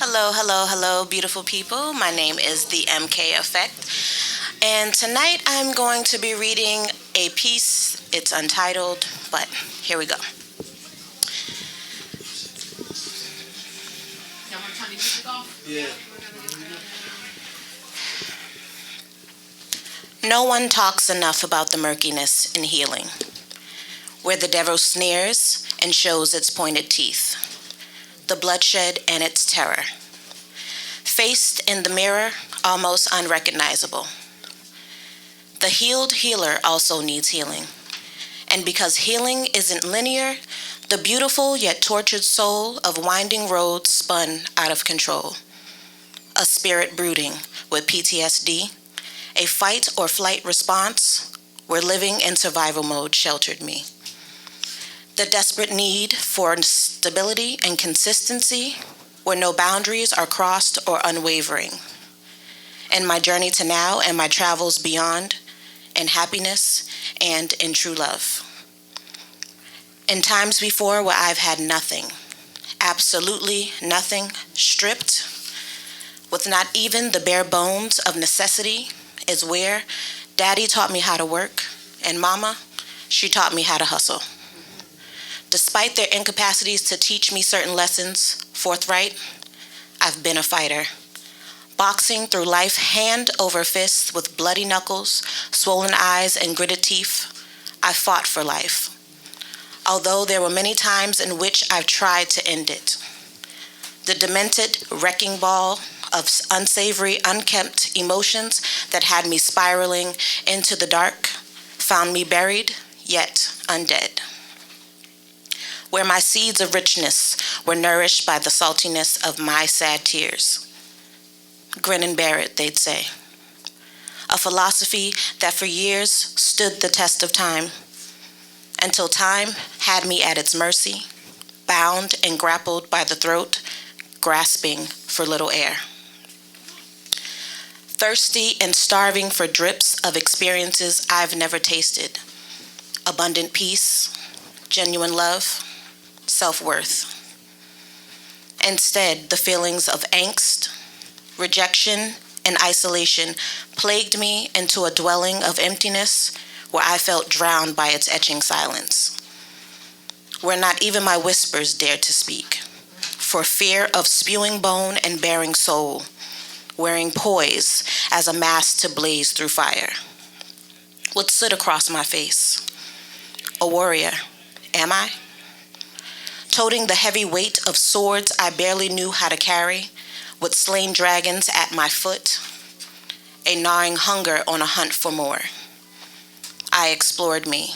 Hello, hello, hello, beautiful people. My name is the MK Effect, and tonight I'm going to be reading a piece. It's untitled, but here we go. Yeah. No one talks enough about the murkiness in healing, where the devil sneers and shows its pointed teeth, the bloodshed and its terror. Faced in the mirror, almost unrecognizable. The healed healer also needs healing. And because healing isn't linear, the beautiful yet tortured soul of winding roads spun out of control. A spirit brooding with PTSD, a fight or flight response where living in survival mode sheltered me. The desperate need for stability and consistency where no boundaries are crossed or unwavering. In my journey to now and my travels beyond, in happiness and in true love. In times before where I've had nothing, absolutely nothing, stripped, with not even the bare bones of necessity, is where Daddy taught me how to work, and Mama, she taught me how to hustle. Despite their incapacities to teach me certain lessons forthright, I've been a fighter. Boxing through life hand over fist with bloody knuckles, swollen eyes, and gritted teeth, I fought for life. Although there were many times in which I've tried to end it. The demented wrecking ball of unsavory, unkempt emotions that had me spiraling into the dark found me buried, yet undead. Where my seeds of richness were nourished by the saltiness of my sad tears. Grin and bear it, they'd say. A philosophy that for years stood the test of time, until time had me at its mercy, bound and grappled by the throat, grasping for little air. Thirsty and starving for drips of experiences I've never tasted. Abundant peace, genuine love, self-worth. Instead, the feelings of angst, rejection, and isolation plagued me into a dwelling of emptiness where I felt drowned by its etching silence, where not even my whispers dared to speak, for fear of spewing bone and bearing soul, wearing poise as a mask to blaze through fire. What stood across my face? A warrior, am I? Toting the heavy weight of swords I barely knew how to carry, with slain dragons at my foot, a gnawing hunger on a hunt for more. I explored me,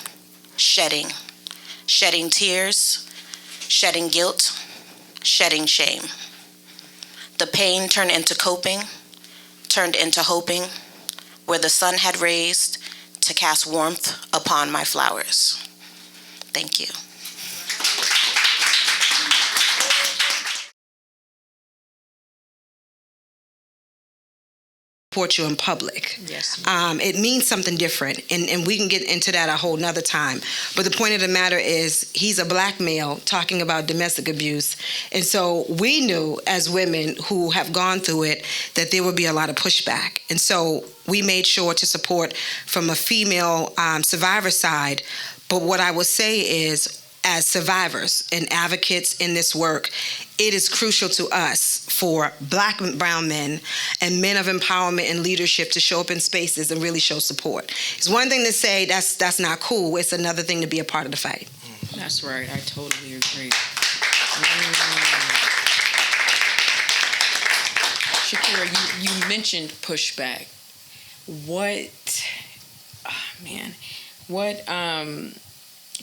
shedding tears, shedding guilt, shedding shame. The pain turned into coping, turned into hoping, where the sun had raised to cast warmth upon my flowers. Thank you. Support you in public. Yes. It means something different, and we can get into that a whole nother time. But the point of the matter is, he's a black male talking about domestic abuse, and so we knew as women who have gone through it that there would be a lot of pushback, and so we made sure to support from a female survivor side. But what I would say is, as survivors and advocates in this work, it is crucial to us for black and brown men and men of empowerment and leadership to show up in spaces and really show support. It's one thing to say that's not cool. It's another thing to be a part of the fight. That's right. I totally agree. Shaquera, you mentioned pushback.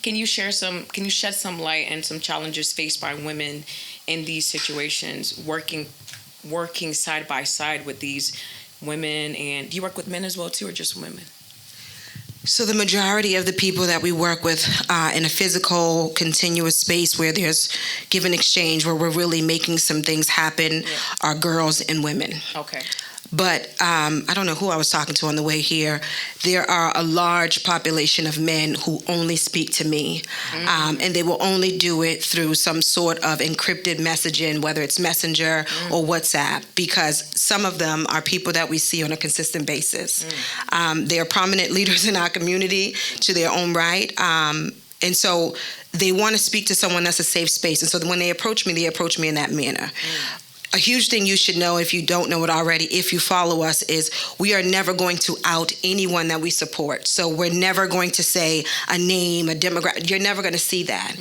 Can you shed some light on some challenges faced by women in these situations, working side by side with these women? And do you work with men as well too, or just women? So the majority of the people that we work with in a physical, continuous space where there's give and exchange, where we're really making some things happen, are girls and women. Okay. But I don't know who I was talking to on the way here. There are a large population of men who only speak to me, and they will only do it through some sort of encrypted messaging, whether it's Messenger or WhatsApp, because some of them are people that we see on a consistent basis. They are prominent leaders in our community to their own right. And so they want to speak to someone that's a safe space. And so when they approach me in that manner. A huge thing you should know, if you don't know it already, if you follow us, is we are never going to out anyone that we support. So we're never going to say a name, a demographic. You're never going to see that.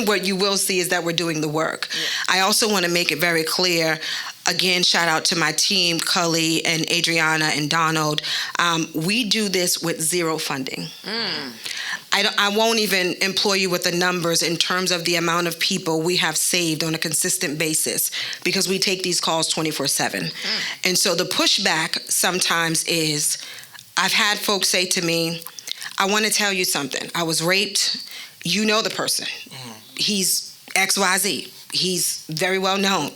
What you will see is that we're doing the work. I also want to make it very clear. Again, shout out to my team, Cully and Adriana and Donald. We do this with zero funding. I won't even employ you with the numbers in terms of the amount of people we have saved on a consistent basis, because we take these calls 24/7. And so the pushback sometimes is, I've had folks say to me, I want to tell you something. I was raped. You know the person. He's XYZ. He's very well known.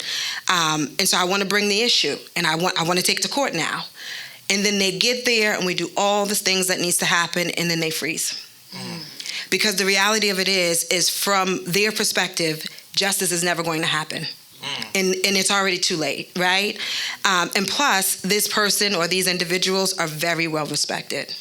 And so I want to bring the issue, and I want to take it to court now. And then they get there, and we do all the things that needs to happen, and then they freeze. Because the reality of it is from their perspective, justice is never going to happen. And it's already too late, right? And plus, this person or these individuals are very well respected.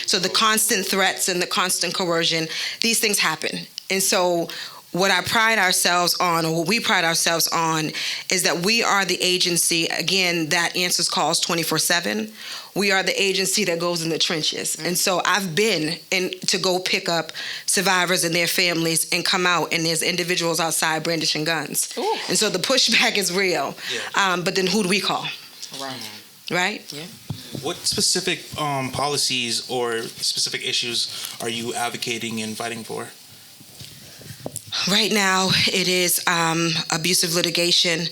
So the constant threats and the constant coercion, these things happen. And so what I pride ourselves on, or what we pride ourselves on, is that we are the agency, again, that answers calls 24/7. We are the agency that goes in the trenches. And so I've been to go pick up survivors and their families and come out, and there's individuals outside brandishing guns. Ooh. And so the pushback is real. But then who do we call? Right? Yeah. What specific policies or specific issues are you advocating and fighting for? Right now, it is abusive litigation.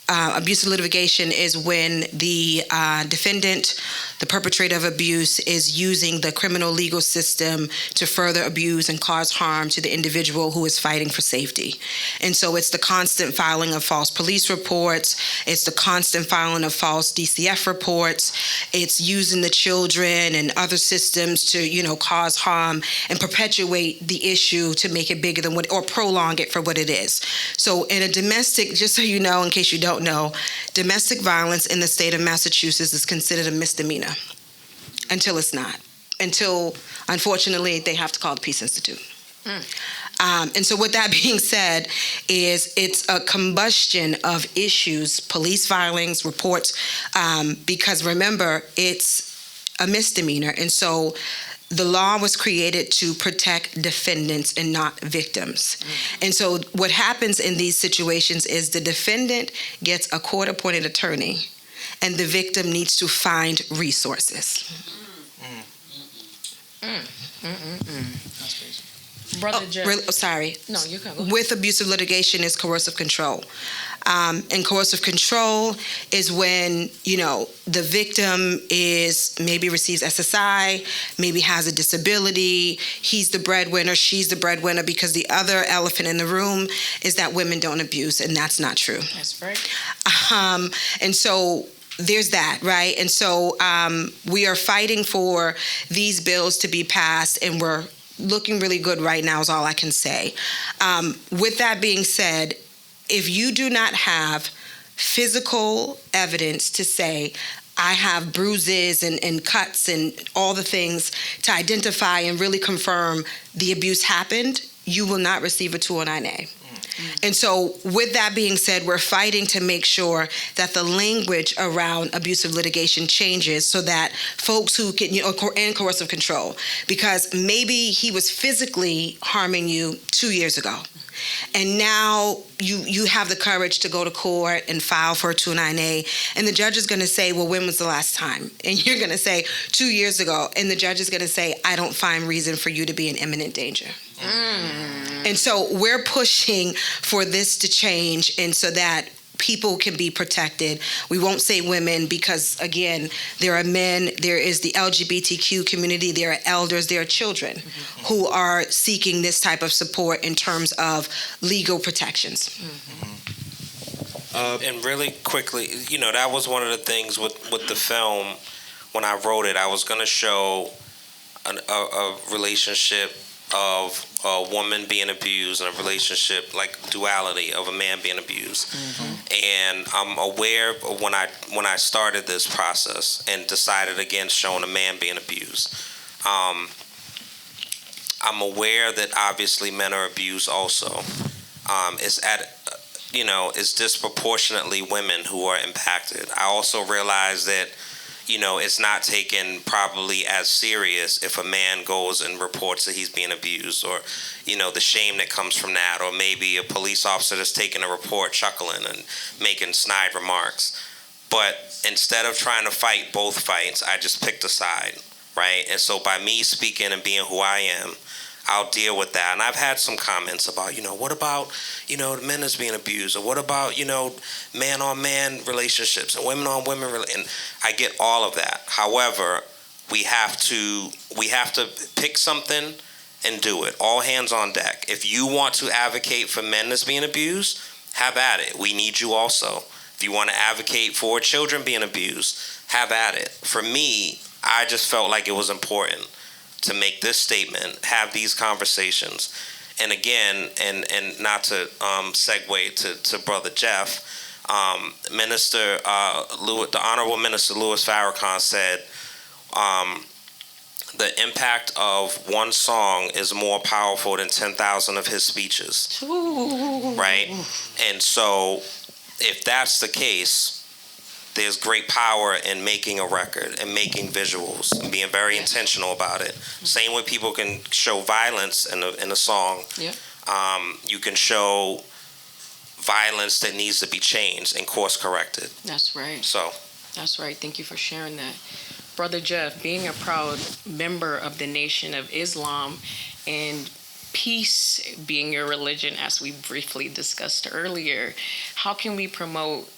Abusive litigation is when the defendant, the perpetrator of abuse, is using the criminal legal system to further abuse and cause harm to the individual who is fighting for safety. And so it's the constant filing of false police reports. It's the constant filing of false DCF reports. It's using the children and other systems to, cause harm and perpetuate the issue to make it bigger than what, or prolong it for what it is. So in a domestic, just so you know, in case you don't know, domestic violence in the state of Massachusetts is considered a misdemeanor until it's not. Until, unfortunately, they have to call the Peace Institute. And so with that being said, it's a combustion of issues, police filings, reports, because remember, it's a misdemeanor. And so the law was created to protect defendants and not victims. And so what happens in these situations is the defendant gets a court-appointed attorney, and the victim needs to find resources. That's crazy. Brother Jeff. Sorry. No, you can go. With abusive litigation is coercive control. And coercive control is when, the victim maybe receives SSI, maybe has a disability. He's the breadwinner, she's the breadwinner, because the other elephant in the room is that women don't abuse, and that's not true. That's right. And so there's that, right? And so we are fighting for these bills to be passed, and we're looking really good right now is all I can say. With that being said, if you do not have physical evidence to say, I have bruises and cuts and all the things to identify and really confirm the abuse happened, you will not receive a 209A. And so with that being said, we're fighting to make sure that the language around abusive litigation changes so that folks who can, and coercive control, because maybe he was physically harming you 2 years ago. And now you have the courage to go to court and file for a 209A, and the judge is going to say, well, when was the last time? And you're going to say 2 years ago, and the judge is going to say, I don't find reason for you to be in imminent danger. And so we're pushing for this to change, and so that people can be protected. We won't say women because, again, there are men, there is the LGBTQ community, there are elders, there are children who are seeking this type of support in terms of legal protections. And really quickly, that was one of the things with the film. When I wrote it, I was going to show a relationship of a woman being abused and a relationship like duality of a man being abused. And I'm aware of when I started this process and decided against showing a man being abused. I'm aware that obviously men are abused also. It's disproportionately women who are impacted. I also realize that it's not taken probably as serious if a man goes and reports that he's being abused, or the shame that comes from that, or maybe a police officer that's taking a report chuckling and making snide remarks. But instead of trying to fight both fights, I just picked a side, right? And so by me speaking and being who I am, I'll deal with that. And I've had some comments about, what about, the men that's being abused, or what about, man-on-man relationships and women-on-women, and I get all of that. However, we have to pick something and do it. All hands on deck. If you want to advocate for men that's being abused, have at it. We need you also. If you want to advocate for children being abused, have at it. For me, I just felt like it was important to make this statement, have these conversations. And again, and not to segue to Brother Jeff, the Honorable Minister Louis Farrakhan said, the impact of one song is more powerful than 10,000 of his speeches. Right? And so, if that's the case, there's great power in making a record and making visuals and being very intentional about it. Same way people can show violence in a song. Yeah. You can show violence that needs to be changed and course corrected. That's right. So. That's right. Thank you for sharing that. Brother Jeff, being a proud member of the Nation of Islam and peace being your religion, as we briefly discussed earlier, how can we promote,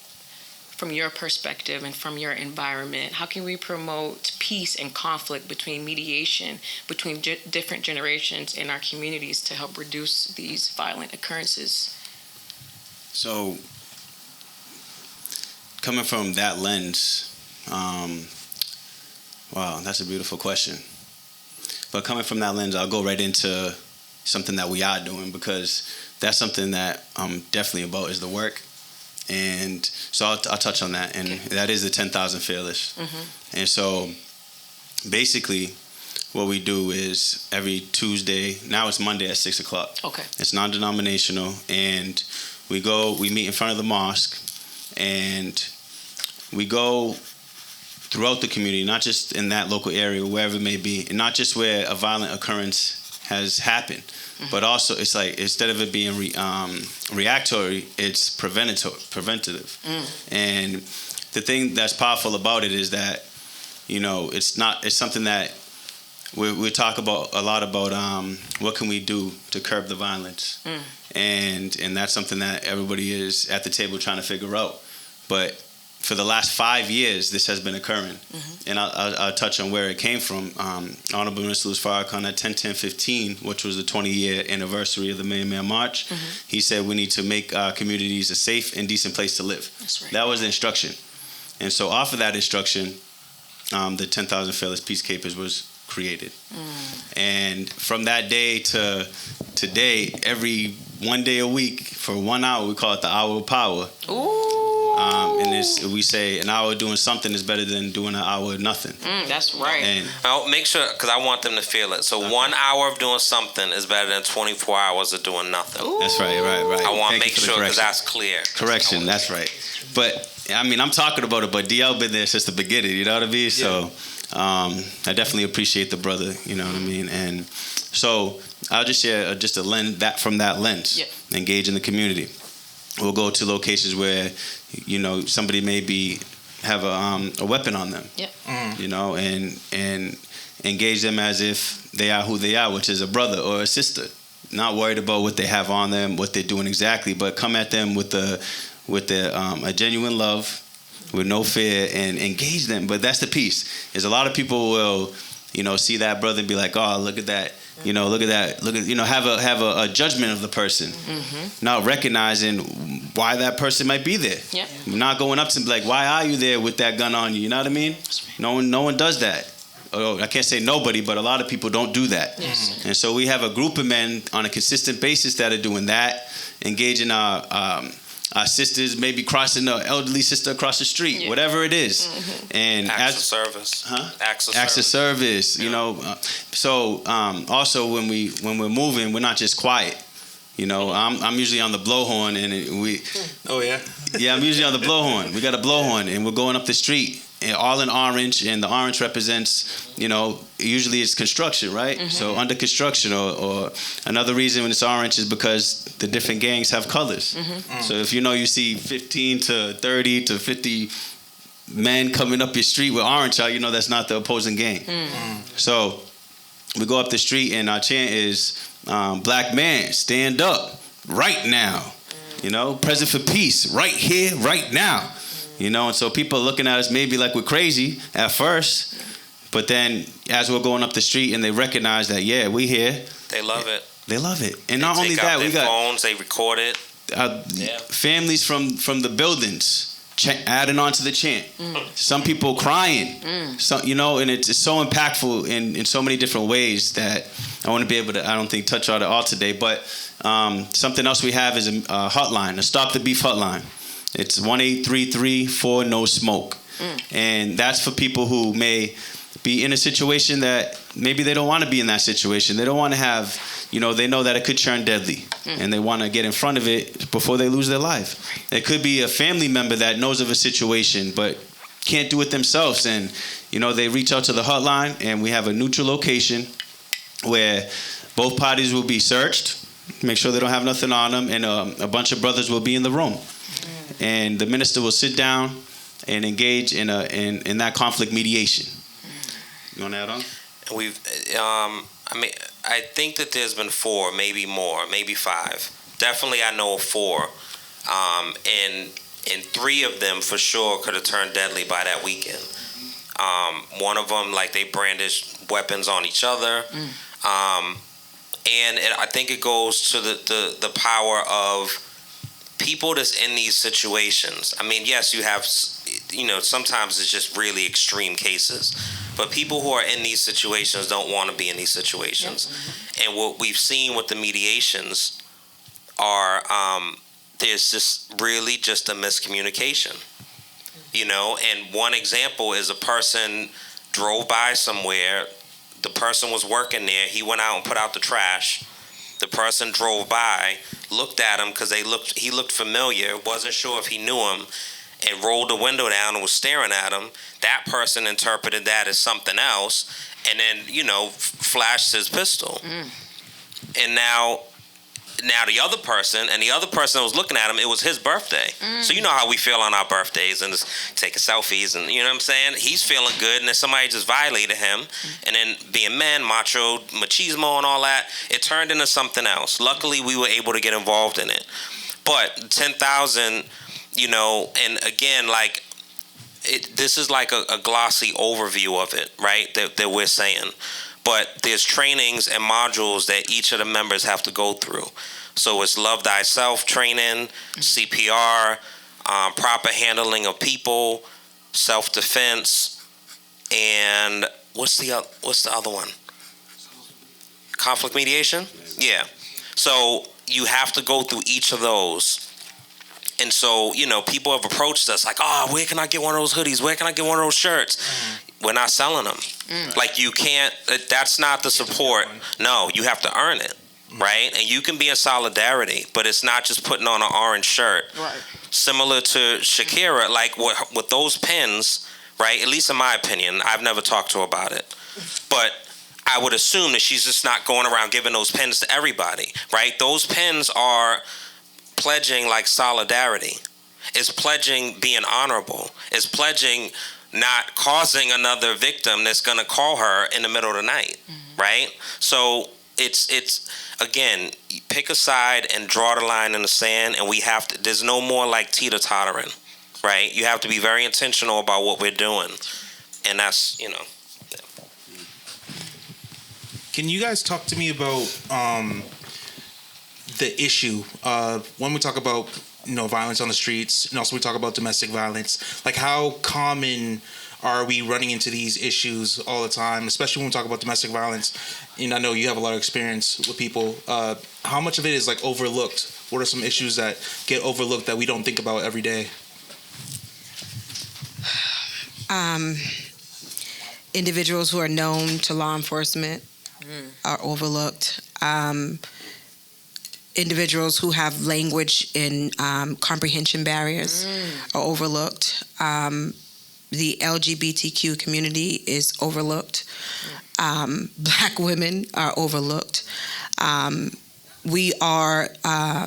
from your perspective and from your environment, how can we promote peace and conflict between mediation, between different generations in our communities to help reduce these violent occurrences? So, coming from that lens, wow, that's a beautiful question. But coming from that lens, I'll go right into something that we are doing, because that's something that I'm definitely about, is the work. And so I'll touch on that, and that is the 10,000 Fearless. And so basically what we do is every Tuesday, now it's Monday at 6 o'clock. Okay. It's non-denominational, and we meet in front of the mosque, and we go throughout the community, not just in that local area, wherever it may be, and not just where a violent occurrence has happened, but also it's like, instead of it being reactory, it's preventative. And the thing that's powerful about it is that, it's something that we talk about a lot about, what can we do to curb the violence, and that's something that everybody is at the table trying to figure out. But for the last 5 years, this has been occurring. And I'll touch on where it came from. Honorable Minister Louis Farrakhan at 10-10-15, which was the 20-year anniversary of the Million Man March, he said we need to make our communities a safe and decent place to live. That's right. That was the instruction. And so off of that instruction, the 10,000 Fearless Peacekeepers was created. And from that day to today, every one day a week for 1 hour, we call it the Hour of Power. Ooh. And we say an hour doing something is better than doing an hour of nothing. That's right. And I'll make sure, because I want them to feel it. So 1 hour of doing something is better than 24 hours of doing nothing. Ooh. That's right. I want to make sure, because that's clear. Correction, that's right. But, I'm talking about it, but DL been there since the beginning, you know what I mean? Yeah. So, I definitely appreciate the brother, you know what I mean? And so, I'll just share just a lens, that from that lens, engage in the community. We'll go to locations where, somebody maybe have a weapon on them, and engage them as if they are who they are, which is a brother or a sister. Not worried about what they have on them, what they're doing exactly, but come at them with a genuine love, with no fear, and engage them. But that's the piece. Is a lot of people will see that brother and be like, oh, look at that. Look at that. Have a judgment of the person, not recognizing why that person might be there. Yep. Not going up to them like, why are you there with that gun on you? You know what I mean? No one does that. Oh, I can't say nobody, but a lot of people don't do that. Yes. And so we have a group of men on a consistent basis that are doing that, engaging our sisters, maybe crossing the elderly sister across the street, whatever it is. And Acts of service. Acts of service. So also when we're moving, we're not just quiet. I'm usually on the blowhorn, and we. Oh yeah. Yeah, I'm usually on the blowhorn. We got a blowhorn, and we're going up the street, and all in orange, and the orange represents, usually it's construction, right? So under construction, or another reason when it's orange is because the different gangs have colors. So if you see 15 to 30 to 50 men coming up your street with orange out, that's not the opposing gang. So we go up the street, and our chant is, black man, stand up right now. Present for peace, right here, right now. And so people are looking at us maybe like we're crazy at first, but then as we're going up the street and they recognize that, yeah, we here. They love it. They love it. And They not only take that, out we their got phones, they record it. families from the buildings adding on to the chant. Some people crying. And it's so impactful in so many different ways that I want to be able to, I don't think, touch on it all today. But something else we have is a hotline, a Stop the Beef hotline. It's 1-833-4-NO-SMOKE. And that's for people who may be in a situation that maybe they don't want to be in that situation. They don't want to have, they know that it could turn deadly, and they want to get in front of it before they lose their life. It could be a family member that knows of a situation but can't do it themselves, and they reach out to the hotline, and we have a neutral location where both parties will be searched, make sure they don't have nothing on them, and a bunch of brothers will be in the room. And the minister will sit down and engage in that conflict mediation. You want to add on? We've, I think that there's been 4, maybe more, maybe 5. Definitely, I know of 4, and 3 of them for sure could have turned deadly by that weekend. One of them, like, they brandished weapons on each other, and I think it goes to the power of people that's in these situations. I mean, yes, you have, sometimes it's just really extreme cases, but people who are in these situations don't want to be in these situations. And what we've seen with the mediations are there's just really just a miscommunication, and one example is a person drove by somewhere, the person was working there, he went out and put out the trash. The person drove by, looked at him because he looked familiar, wasn't sure if he knew him, and rolled the window down and was staring at him. That person interpreted that as something else, and then, flashed his pistol. And now the other person that was looking at him, it was his birthday. So you know how we feel on our birthdays and just taking selfies, and you know what I'm saying? He's feeling good, and then somebody just violated him, and then being men, macho, machismo and all that, it turned into something else. Luckily, we were able to get involved in it. But 10,000, and again, like, this is like a glossy overview of it, right, that we're saying. But there's trainings and modules that each of the members have to go through. So it's Love Thyself training, CPR, proper handling of people, self-defense, and what's the other one? Conflict mediation? Yeah. So you have to go through each of those. And so, people have approached us like, oh, where can I get one of those hoodies? Where can I get one of those shirts? We're not selling them. Like, you can't, that's not the support. No, you have to earn it, right? And you can be in solidarity, but it's not just putting on an orange shirt. Right. Similar to Shaquera, like with those pins, right? At least in my opinion, I've never talked to her about it. But I would assume that she's just not going around giving those pins to everybody, right? Those pins are pledging like solidarity. It's pledging being honorable. It's pledging not causing another victim that's going to call her in the middle of the night, right? So it's again, pick a side and draw the line in the sand, and there's no more like teeter-tottering, right? You have to be very intentional about what we're doing, and that's, Can you guys talk to me about the issue when we talk about violence on the streets, and also we talk about domestic violence? Like, how common are we running into these issues all the time, especially when we talk about domestic violence? And I know you have a lot of experience with people. How much of it is like overlooked? What are some issues that get overlooked that we don't think about every day? Individuals who are known to law enforcement are overlooked. Individuals who have language and comprehension barriers are overlooked. The LGBTQ community is overlooked. Black women are overlooked. We are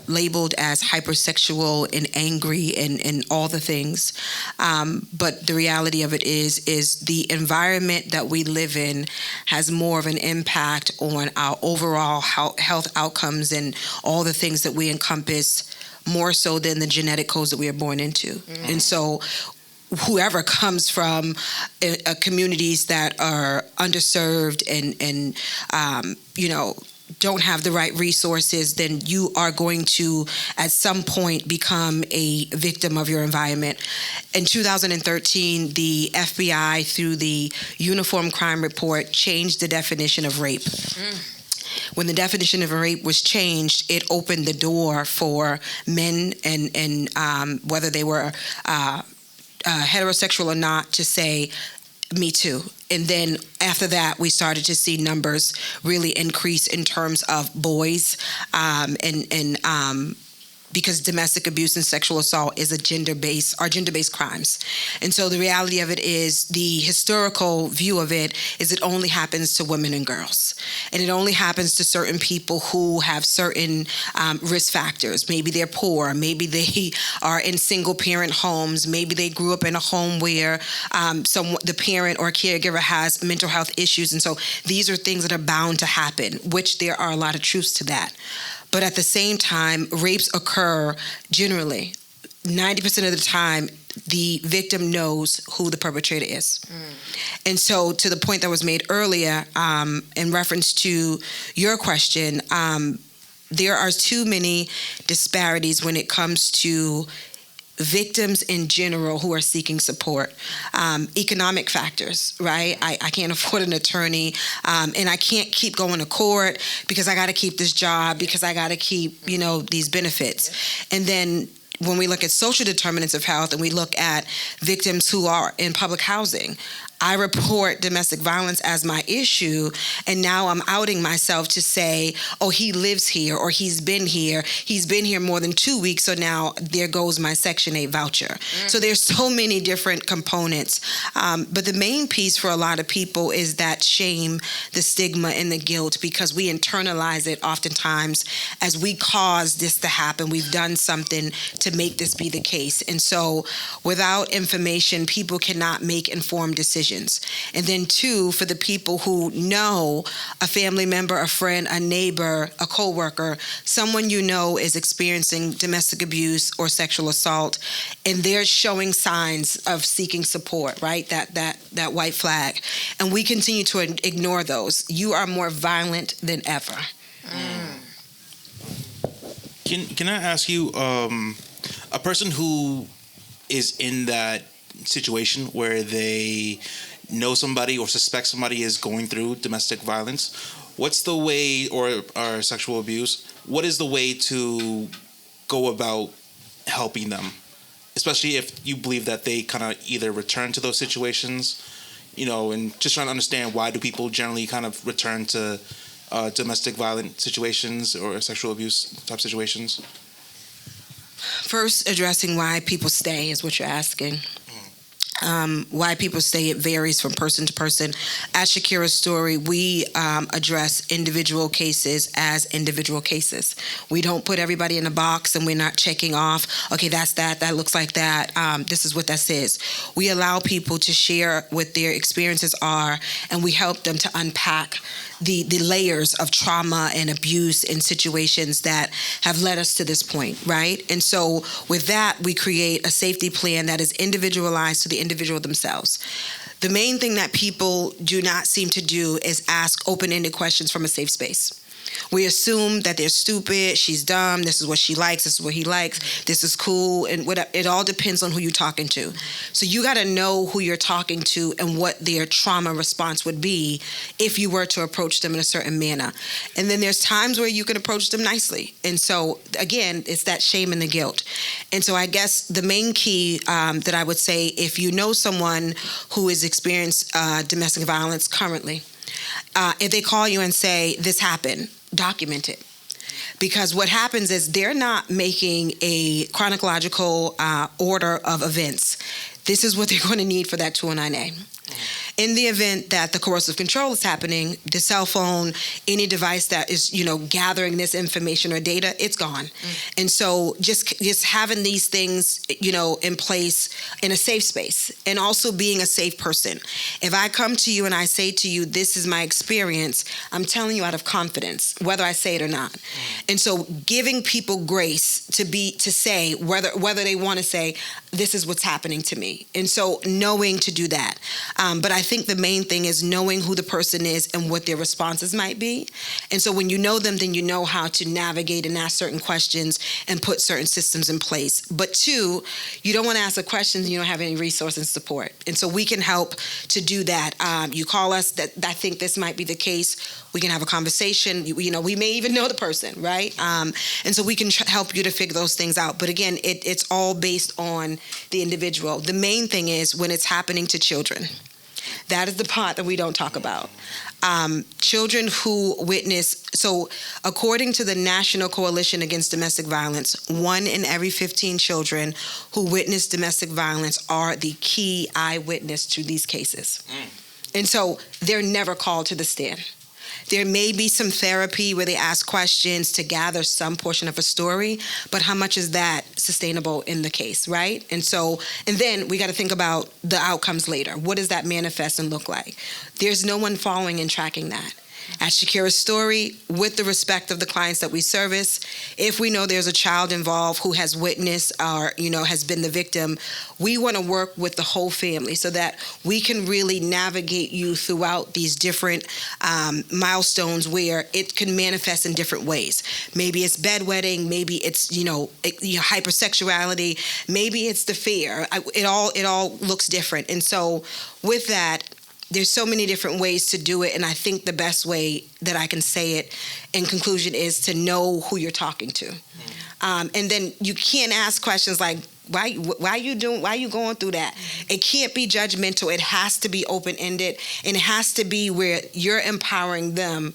labeled as hypersexual and angry and all the things. But the reality of it is the environment that we live in has more of an impact on our overall health outcomes and all the things that we encompass, more so than the genetic codes that we are born into. And so whoever comes from communities that are underserved and don't have the right resources, then you are going to, at some point, become a victim of your environment. In 2013, the FBI, through the Uniform Crime Report, changed the definition of rape. When the definition of rape was changed, it opened the door for men and whether they were heterosexual or not, to say, me too. And then after that, we started to see numbers really increase in terms of boys, because domestic abuse and sexual assault is gender-based crimes. And so the reality of it is, the historical view of it is, it only happens to women and girls. And it only happens to certain people who have certain risk factors. Maybe they're poor, maybe they are in single-parent homes, maybe they grew up in a home where the parent or caregiver has mental health issues. And so these are things that are bound to happen, which there are a lot of truths to that. But at the same time, rapes occur generally. 90% of the time, the victim knows who the perpetrator is. And so, to the point that was made earlier, in reference to your question, there are too many disparities when it comes to victims in general who are seeking support. Economic factors, right? I can't afford an attorney, and I can't keep going to court because I got to keep this job, because I got to keep, these benefits. And then when we look at social determinants of health and we look at victims who are in public housing, I report domestic violence as my issue, and now I'm outing myself to say, oh, he lives here, or he's been here more than 2 weeks, so now there goes my Section 8 voucher. So there's so many different components. But the main piece for a lot of people is that shame, the stigma, and the guilt, because we internalize it oftentimes as, we caused this to happen. We've done something to make this be the case. And so without information, people cannot make informed decisions. And then two, for the people who know a family member, a friend, a neighbor, a coworker, someone is experiencing domestic abuse or sexual assault, and they're showing signs of seeking support, right? That white flag. And we continue to ignore those. You are more violent than ever. Can I ask you, a person who is in that situation where they know somebody or suspect somebody is going through domestic violence, what's the way, or sexual abuse, what is the way to go about helping them? Especially if you believe that they kind of either return to those situations, and just trying to understand, why do people generally kind of return to domestic violent situations or sexual abuse type situations? First, addressing why people stay is what you're asking. Why people stay, it varies from person to person. At Shaquera's story, we address individual cases as individual cases. We don't put everybody in a box, and we're not checking off, okay, that's that looks like that, this is what that says. We allow people to share what their experiences are, and we help them to unpack the layers of trauma and abuse in situations that have led us to this point, right? And so with that, we create a safety plan that is individualized to the individual themselves. The main thing that people do not seem to do is ask open-ended questions from a safe space. We assume that they're stupid, she's dumb, this is what she likes, this is what he likes, this is cool, and whatever. It all depends on who you're talking to. So you got to know who you're talking to and what their trauma response would be if you were to approach them in a certain manner. And then there's times where you can approach them nicely. And so, again, it's that shame and the guilt. And so I guess the main key that I would say, if you know someone who has experienced domestic violence currently, if they call you and say, this happened, document it. Because what happens is they're not making a chronological order of events. This is what they're going to need for that 209A. In the event that the coercive control is happening, the cell phone, any device that is, gathering this information or data, it's gone. And so just having these things, in place in a safe space, and also being a safe person. If I come to you and I say to you, this is my experience, I'm telling you out of confidence, whether I say it or not. And so giving people grace to say whether they want to say, this is what's happening to me. And so knowing to do that. But I think the main thing is knowing who the person is and what their responses might be. And so when you know them, then you know how to navigate and ask certain questions and put certain systems in place. But two, you don't want to ask a question and you don't have any resource and support. And so we can help to do that. You call us that I think this might be the case. We can have a conversation. We may even know the person, right? And so we can help you to figure those things out. But again, it's all based on the individual. The main thing is when it's happening to children. That is the part that we don't talk about. Children who witness, so according to the National Coalition Against Domestic Violence, 1 in every 15 children who witness domestic violence are the key eyewitness to these cases. And so they're never called to the stand. There may be some therapy where they ask questions to gather some portion of a story, but how much is that sustainable in the case, right? And then we got to think about the outcomes later. What does that manifest and look like? There's no one following and tracking that. At Shaquera's story, with the respect of the clients that we service, if we know there's a child involved who has witnessed or, has been the victim, we want to work with the whole family so that we can really navigate you throughout these different milestones where it can manifest in different ways. Maybe it's bedwetting, maybe it's, hypersexuality, maybe it's the fear. It all looks different. And so with that, there's so many different ways to do it, and I think the best way that I can say it in conclusion is to know who you're talking to. And then you can't ask questions like, why you going through that? It can't be judgmental. It has to be open-ended, and it has to be where you're empowering them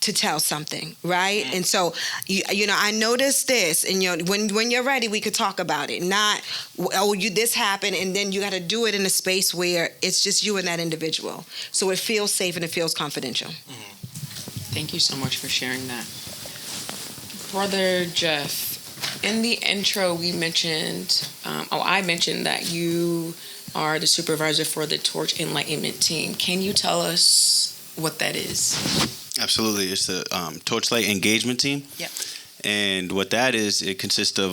to tell something, right? And so, I noticed this, and when you're ready, we could talk about it. Not, this happened, and then you got to do it in a space where it's just you and that individual, so it feels safe and it feels confidential. Thank you so much for sharing that, Brother Jeff. In the intro, we mentioned, I mentioned that you are the supervisor for the Torch Enlightenment team. Can you tell us what that is? Absolutely. It's the Torchlight Engagement Team. Yep. And what that is, it consists of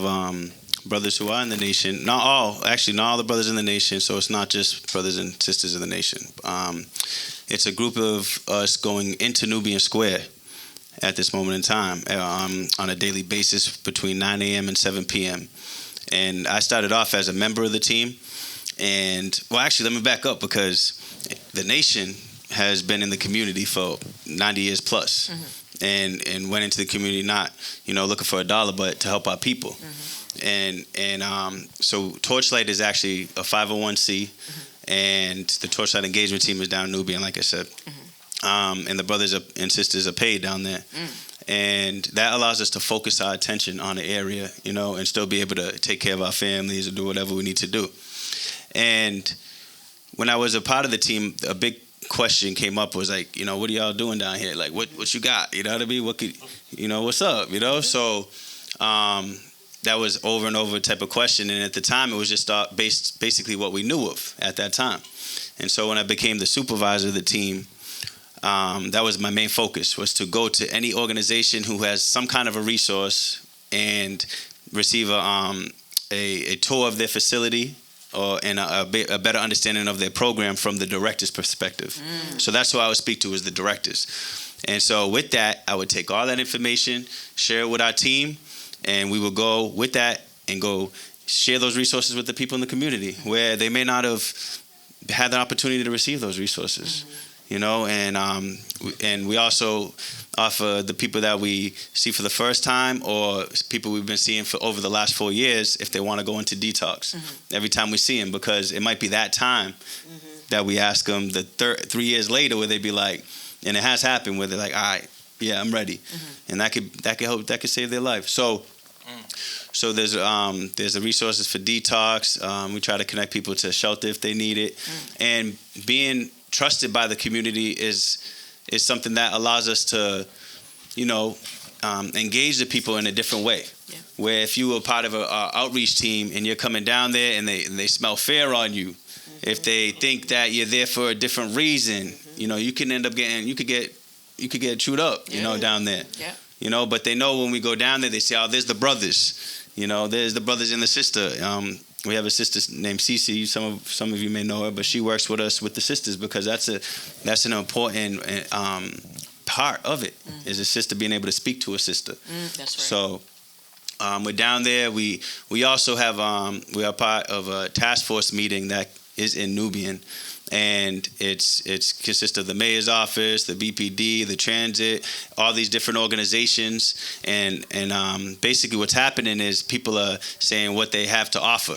brothers who are in the nation. Not all the brothers in the nation, so it's not just brothers and sisters in the nation. It's a group of us going into Nubian Square at this moment in time on a daily basis between 9 a.m. and 7 p.m. And I started off as a member of the team. And, let me back up, because the nation has been in the community for 90 years plus, and went into the community not, looking for a dollar, but to help our people. So Torchlight is actually a 501c, and the Torchlight Engagement Team is down in Nubian, like I said. And the brothers and sisters are paid down there. And that allows us to focus our attention on the area, and still be able to take care of our families or do whatever we need to do. And when I was a part of the team, a big question came up, was like, what are y'all doing down here? Like, what you got? You know what I mean? What could, what's up? So that was over and over type of question. And at the time, it was just basically what we knew of at that time. And so when I became the supervisor of the team, that was my main focus, was to go to any organization who has some kind of a resource and receive a tour of their facility and a better understanding of their program from the director's perspective. So that's who I would speak to, is the directors. And so with that, I would take all that information, share it with our team, and we would go with that and go share those resources with the people in the community where they may not have had the opportunity to receive those resources. And we also offer the people that we see for the first time or people we've been seeing for over the last 4 years, if they want to go into detox every time we see them, because it might be that time that we ask them 3 years later where they be like, and it has happened where they're like, all right, yeah, I'm ready. And that could save their life. So there's the resources for detox. We try to connect people to shelter if they need it. And being trusted by the community is something that allows us to, engage the people in a different way. Yeah. Where if you were part of an outreach team and you're coming down there and they smell fear on you, if they think that you're there for a different reason, you can end up you could get chewed up, down there. Yeah. But they know when we go down there, they say, oh, there's the brothers. There's the brothers and the sister. We have a sister named Cece. Some of you may know her, but she works with us with the sisters because that's an important part of it, is a sister being able to speak to a sister. That's right. So we're down there. We also have we are part of a task force meeting that is in Nubian, and it's consists of the mayor's office, the BPD, the transit, all these different organizations, and basically what's happening is people are saying what they have to offer.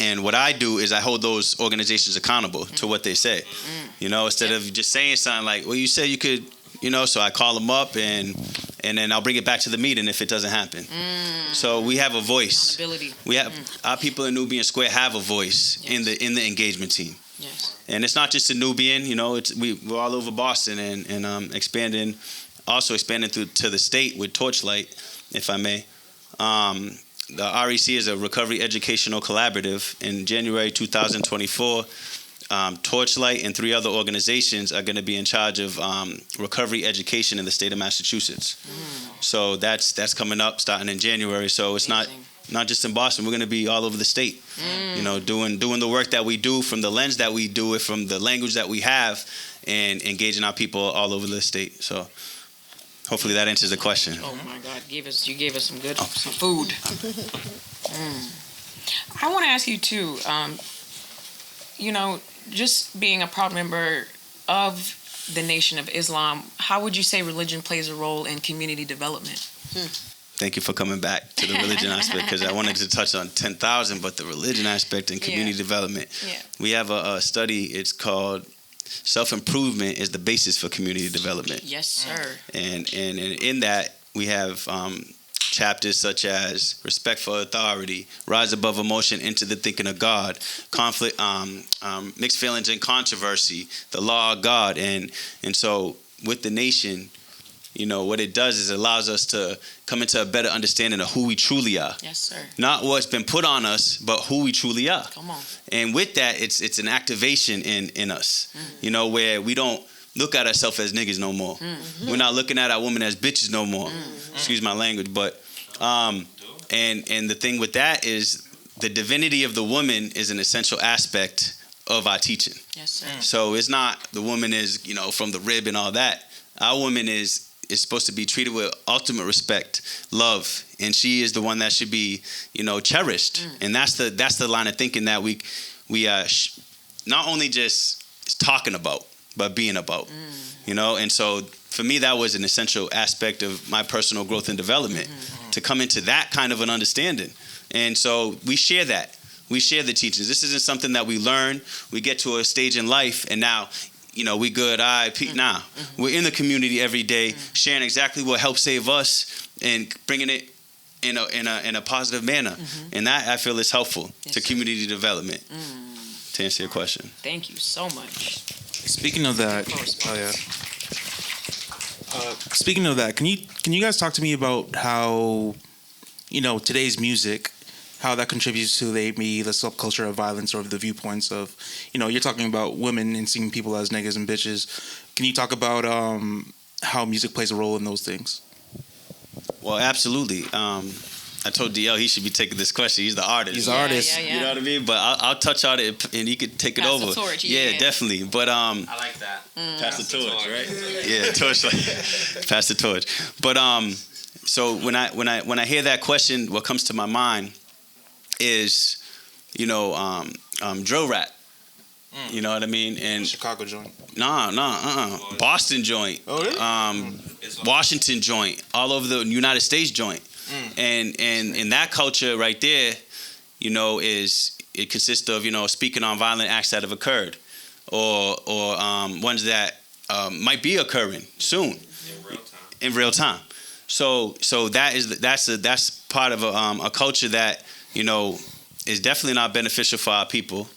And what I do is I hold those organizations accountable to what they say. Instead of just saying something like, well, you said you could, so I call them up and then I'll bring it back to the meeting if it doesn't happen. So we have a voice. Accountability. We have our people in Nubian Square have a voice in the engagement team. Yes. And it's not just a Nubian, we're all over Boston and expanding through to the state with Torchlight, if I may. The REC is a Recovery Educational Collaborative. In January 2024, Torchlight and 3 other organizations are going to be in charge of recovery education in the state of Massachusetts. So that's coming up starting in January. So it's not just in Boston. We're going to be all over the state, doing the work that we do from the lens that we do it, from the language that we have, and engaging our people all over the state. So hopefully that answers the question. Oh my God, you gave us some good some food. I want to ask you too. Just being a proud member of the Nation of Islam, how would you say religion plays a role in community development? Thank you for coming back to the religion aspect, because I wanted to touch on 10,000, but the religion aspect and community development. Yeah. We have a study, it's called Self-Improvement is the Basis for Community Development. Yes, sir. And in that, we have chapters such as respect for authority, rise above emotion into the thinking of God, conflict, mixed feelings and controversy, the law of God. And so with the nation, what it does is it allows us to come into a better understanding of who we truly are. Yes, sir. Not what's been put on us, but who we truly are. Come on. And with that, it's an activation in us, where we don't look at ourselves as niggas no more. We're not looking at our women as bitches no more. Excuse my language, but and the thing with that is the divinity of the woman is an essential aspect of our teaching. Yes, sir. So it's not the woman is from the rib and all that. Our woman is supposed to be treated with ultimate respect, love, and she is the one that should be cherished. And that's the line of thinking that we not only just talking about, but being about. And so for me, that was an essential aspect of my personal growth and development, to come into that kind of an understanding. And so we share that. We share the teachings. This isn't something that we learn. We get to a stage in life, and now, we good. Now we're in the community every day, sharing exactly what helped save us and bringing it in a positive manner. And that, I feel, is helpful to community development. To answer your question. Thank you so much. Speaking of that, speaking of that, can you guys talk to me about how, today's music, how that contributes to maybe the subculture of violence or the viewpoints of, you're talking about women and seeing people as niggas and bitches. Can you talk about how music plays a role in those things? Well, absolutely. I told DL he should be taking this question. He's the artist. He's the artist. Yeah. You know what I mean? But I'll touch on it and he could take it Pass the over. torch, yeah, yeah. definitely. But I like that. pass the torch, right? Yeah, torch. Pass the torch. But so when I hear that question, what comes to my mind is, drill rap. You know what I mean? And Chicago joint. Boston joint. Oh, really? Washington joint. All over the United States joint. And in that culture right there, it consists of, speaking on violent acts that have occurred or ones that might be occurring soon. In real time. So that's part of a culture that, is definitely not beneficial for our people.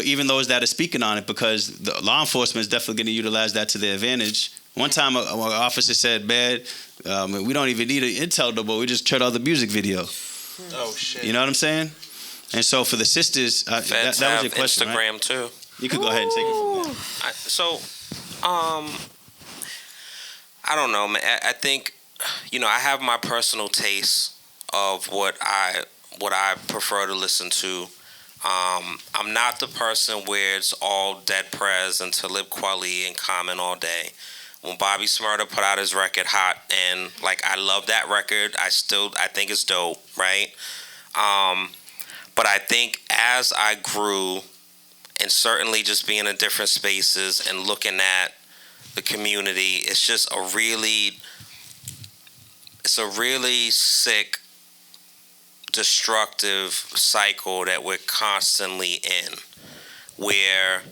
Even those that are speaking on it, because the law enforcement is definitely going to utilize that to their advantage. One time, an officer said, "Man, we don't even need an intel no more. We just check out the music video." Oh shit! You know what I'm saying? And so for the sisters, that was your question, Instagram right? too. You could go ahead and take it from there. I don't know, man. I think, I have my personal taste of what I prefer to listen to. I'm not the person where it's all Dead Prez and Talib Kweli and Common all day. When Bobby Shmurda put out his record Hot, and I love that record. I think it's dope, right? But I think as I grew, and certainly just being in different spaces and looking at the community, it's just a really sick, destructive cycle that we're constantly in, where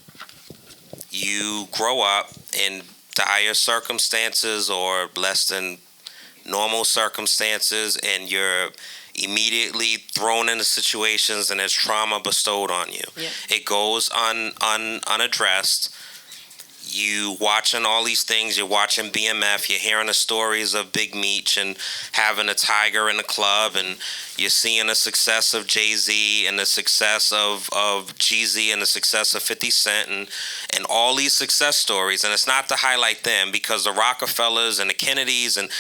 you grow up in dire circumstances or less than normal circumstances, and you're immediately thrown into situations and there's trauma bestowed on you. Yeah. It goes unaddressed. You watching all these things, you're watching BMF, you're hearing the stories of Big Meech and having a tiger in the club, and you're seeing the success of Jay-Z and the success of Jeezy and the success of 50 Cent and all these success stories. And it's not to highlight them, because the Rockefellers and the Kennedys and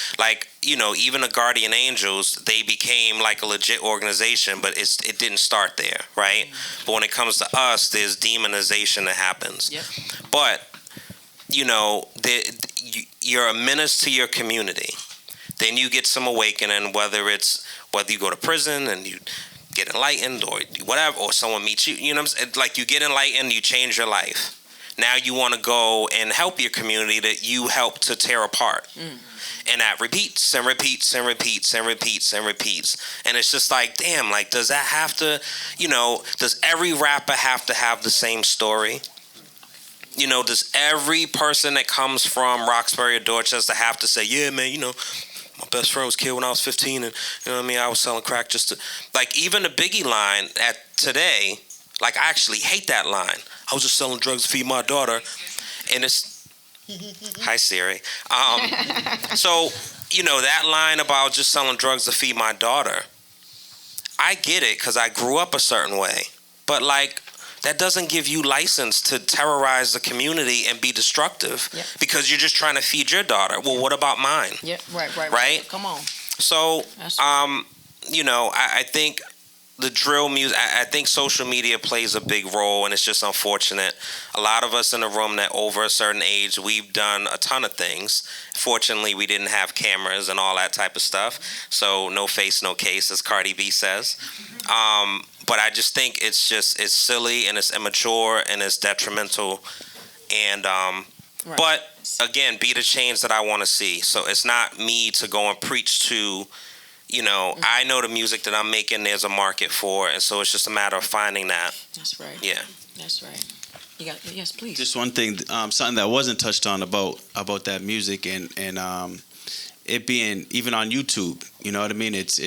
even the Guardian Angels, they became a legit organization, but it didn't start there, right? But when it comes to us, there's demonization that happens. Yep. But you're a menace to your community. Then you get some awakening, whether you go to prison and you get enlightened or whatever, or someone meets you. You know what I'm saying? You get enlightened, you change your life. Now you want to go and help your community that you helped to tear apart. And that repeats and repeats and repeats and repeats and repeats. And it's just damn, does that have to, does every rapper have to have the same story? Does every person that comes from Roxbury or Dorchester have to say, yeah, man, my best friend was killed when I was 15, and I was selling crack just to, even the Biggie line at today, I actually hate that line. I was just selling drugs to feed my daughter, and it's, hi Siri. So, that line about just selling drugs to feed my daughter, I get it, because I grew up a certain way, but that doesn't give you license to terrorize the community and be destructive. Yep. Because you're just trying to feed your daughter. Well, what about mine? Yep. Right. Right? Come on. So, I think the drill music, I think social media plays a big role, and it's just unfortunate. A lot of us in the room that over a certain age, we've done a ton of things. Fortunately, we didn't have cameras and all that type of stuff. So no face, no case, as Cardi B says. But I just think it's silly, and it's immature, and it's detrimental. And Right. But again, be the change that I want to see. So it's not me to go and preach to. I know the music that I'm making, there's a market for, and so it's just a matter of finding that. That's right. Yeah. That's right. Yes, please. Just one thing, something that wasn't touched on about that music and it being even on YouTube. You know what I mean? It's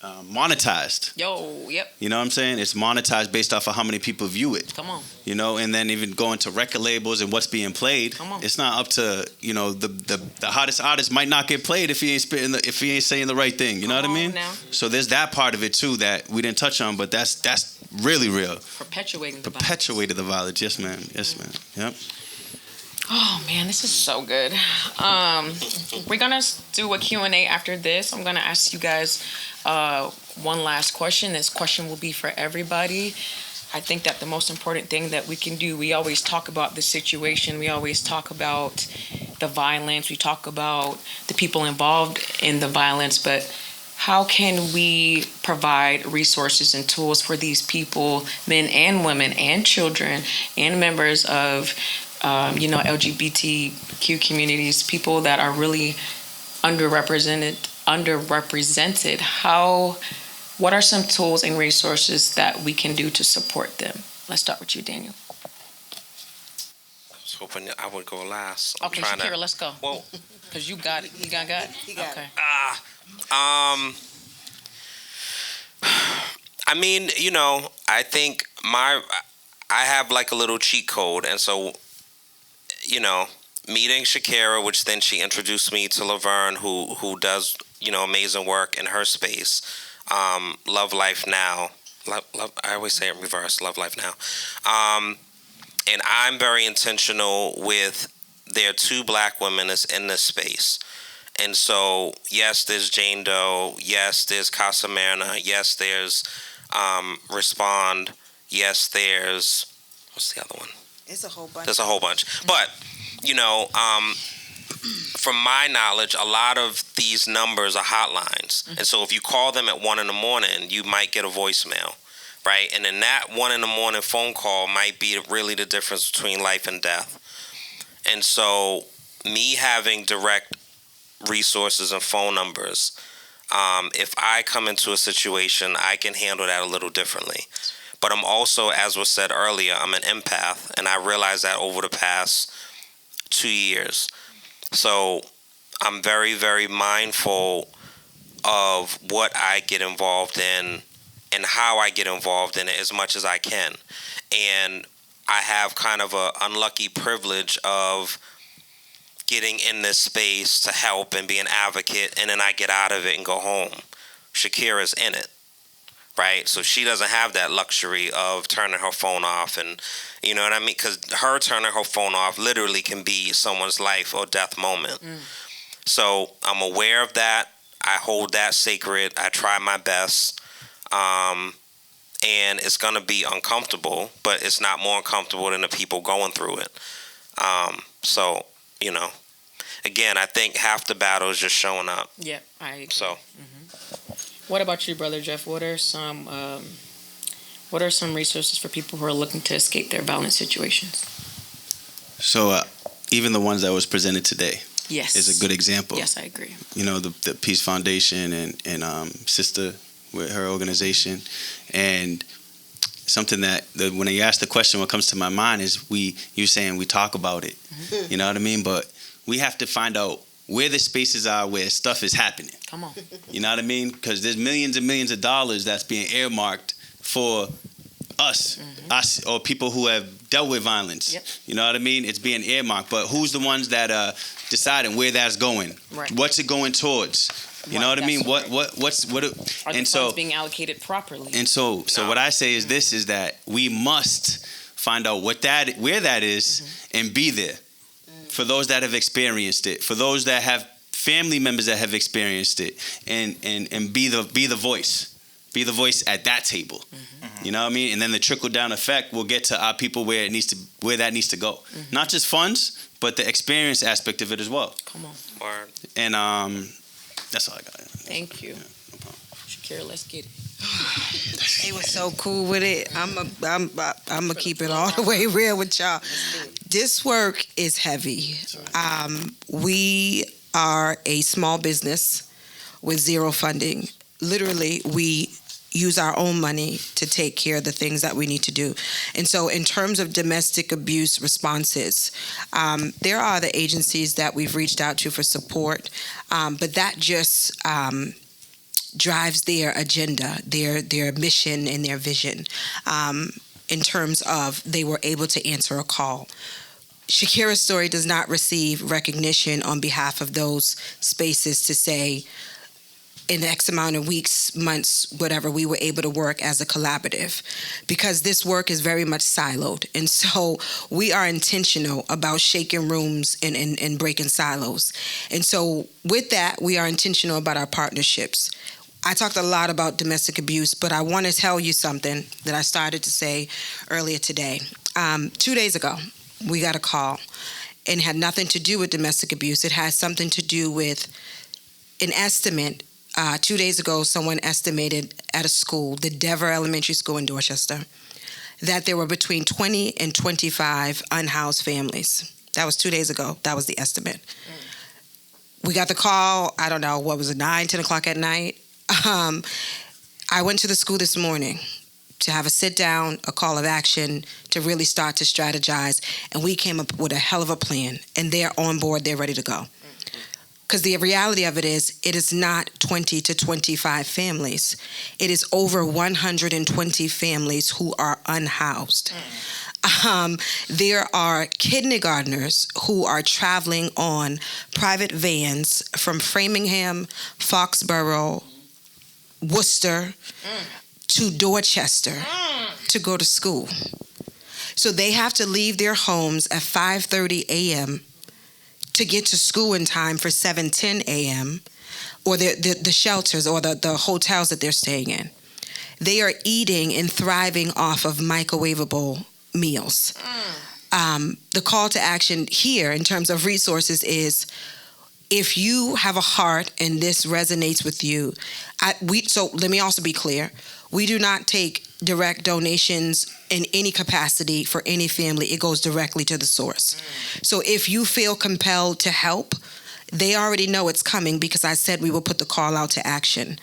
monetized. Yo, yep. You know what I'm saying? It's monetized based off of how many people view it. Come on. And then even going to record labels and what's being played. Come on. It's not up to the hottest artist might not get played if he ain't saying the right thing. You know what I mean? Now. So there's that part of it too that we didn't touch on, but that's really real. Perpetuating the the violence. Yes, man. Yep. Oh man, this is so good. We're gonna do a Q&A after this. I'm gonna ask you guys one last question. This question will be for everybody. I think that the most important thing that we can do, we always talk about the situation, we always talk about the violence, we talk about the people involved in the violence, but how can we provide resources and tools for these people, men and women and children and members of LGBTQ communities, people that are really underrepresented? What are some tools and resources that we can do to support them? Let's start with you, Daniel. I was hoping I would go last. Okay, Shaquera, let's go. Well, Because you got it. You got it? He got Okay. I mean, I think I have like a little cheat code, and so, meeting Shaquera, which then she introduced me to Laverne, who does amazing work in her space. Love Life Now. Love, I always say it in reverse. Love Life Now. And I'm very intentional with there are 2 black women that's in this space. And so, yes, there's Jane Doe. Yes, there's Casa Marina. Yes, there's Respond. Yes, there's, what's the other one? It's a whole bunch. There's a whole bunch. But, from my knowledge, a lot of these numbers are hotlines. And so if you call them at 1 a.m, you might get a voicemail, right? And then that 1 a.m. phone call might be really the difference between life and death. And so me having direct resources and phone numbers, if I come into a situation, I can handle that a little differently. But I'm also, as was said earlier, I'm an empath, and I realized that over the past 2 years. So I'm very, very mindful of what I get involved in and how I get involved in it as much as I can. And I have kind of an unlucky privilege of getting in this space to help and be an advocate, and then I get out of it and go home. Shakira's in it, right? So she doesn't have that luxury of turning her phone off, and you know what I mean? Because her turning her phone off literally can be someone's life or death moment. So I'm aware of that. I hold that sacred. I try my best. And it's going to be uncomfortable, but it's not more uncomfortable than the people going through it. So, again, I think half the battle is just showing up. Yeah, I agree. So, What about you, Brother Jeff? What are some resources for people who are looking to escape their violent situations? So even the ones that was presented today Yes. is a good example. Yes, I agree. The Peace Foundation and Sister with her organization, and something that when you ask the question, what comes to my mind is you saying we talk about it. You know what I mean? But we have to find out where the spaces are where stuff is happening. Come on. You know what I mean? Because there's millions and millions of dollars that's being earmarked for us or people who have dealt with violence. Yep. You know what I mean? It's being earmarked. But who's the ones that are deciding where that's going? Right. What's it going towards? You know what I mean? Right. What Are the funds being allocated properly? And so what I say is this, is that we must find out where that is and be there for those that have experienced it, for those that have family members that have experienced it, and be the voice at that table. You know what I mean? And then the trickle down effect will get to our people where that needs to go. Not just funds, but the experience aspect of it as well. Come on. word. And that's all I got. Thank you. Shakira, let's get it. They were so cool with it. I'm gonna keep it all the way real with y'all. This work is heavy. We are a small business with zero funding. Literally, we use our own money to take care of the things that we need to do. And so in terms of domestic abuse responses, there are other agencies that we've reached out to for support, but that just drives their agenda, their mission and their vision, in terms of they were able to answer a call. Shakira's story does not receive recognition on behalf of those spaces to say, in X amount of weeks, months, whatever, we were able to work as a collaborative, because this work is very much siloed. And so we are intentional about shaking rooms and breaking silos. And so with that, we are intentional about our partnerships. I talked a lot about domestic abuse, but I want to tell you something that I started to say earlier today. 2 days ago, we got a call, and it had nothing to do with domestic abuse. It had something to do with an estimate. 2 days ago, someone estimated at a school, the Dever Elementary School in Dorchester, that there were between 20 and 25 unhoused families. That was 2 days ago. That was the estimate. We got the call, I don't know, what was it, 9, 10 o'clock at night? I went to the school this morning to have a sit down, a call of action, to really start to strategize. And we came up with a hell of a plan. And they're on board, they're ready to go. Because the reality of it is not 20 to 25 families. It is over 120 families who are unhoused. There are kindergartners who are traveling on private vans from Framingham, Foxborough, Worcester, to Dorchester to go to school. So they have to leave their homes at 5:30 a.m. to get to school in time for 7:10 a.m. or the shelters or the hotels that they're staying in. They are eating and thriving off of microwavable meals. The call to action here in terms of resources is, if you have a heart and this resonates with you, so let me also be clear. We do not take direct donations in any capacity for any family. It goes directly to the source. So if you feel compelled to help, they already know it's coming, because I said we will put the call out to action.